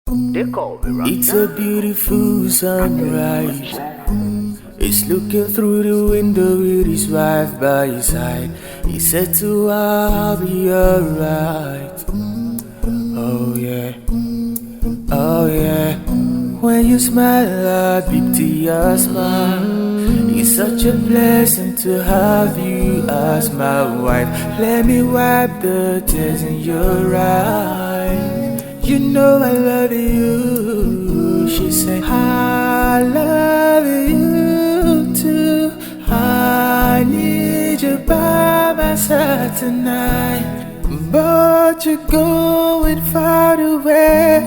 They call me Rasta. It's a beautiful sunrise. He's looking through the window with his wife by his side. He said to her, I'll be alright. Oh yeah, oh yeah. When you smile, I beat to your smile. It's such a blessing to have you as my wife. Let me wipe the tears in your eyes. You know I love you. She said, I love you too. I need you by my side tonight. But you're going far away.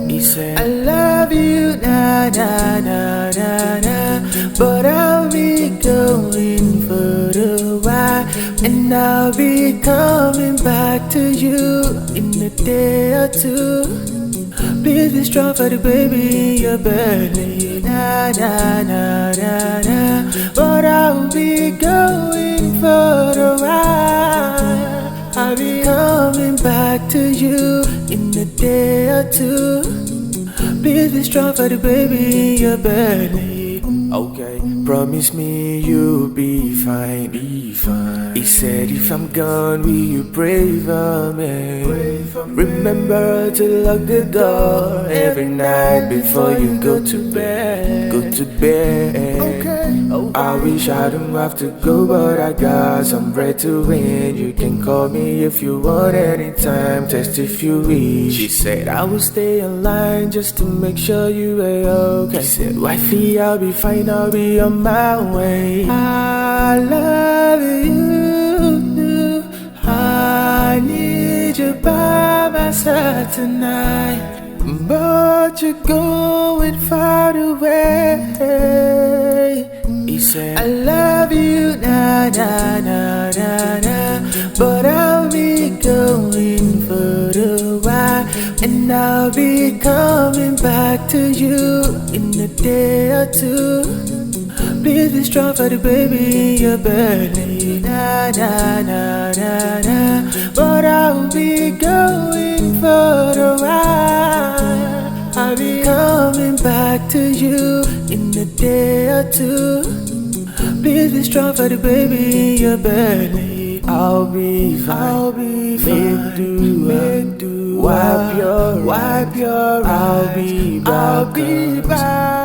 He said, I love you, na na na na na. But I'll be going for a while, and I'll be coming back to you in a day or two. Please be strong for the baby in your belly, na na na na na. But I'll be going for a while. I'll be coming back to you in a day or two. Please be strong for the baby in your belly. Okay, promise me you'll be fine, be fine. He said if I'm gone, will you pray for me? Remember to lock the door every night before you go to bed. Go to bed. Okay. I wish I don't have to go, but I got some bread to win. You can call me if you want anytime, text if you wish. She said I will stay online just to make sure you are okay. She said, wifey, I'll be fine, I'll be on my way. I love you. I need you by my side tonight. But you're going far away. He said, I love you, na na na na na. But I'll be going for a while, and I'll be coming back to you in a day or two. Please be strong for the baby in your belly, na na na na na. But I'll be going for a while. I'll be coming back to you in a day or two. Please be strong for the baby in your belly. I'll be fine. I'll be fine. Make do. Wipe your. I'll be back. I'll be back.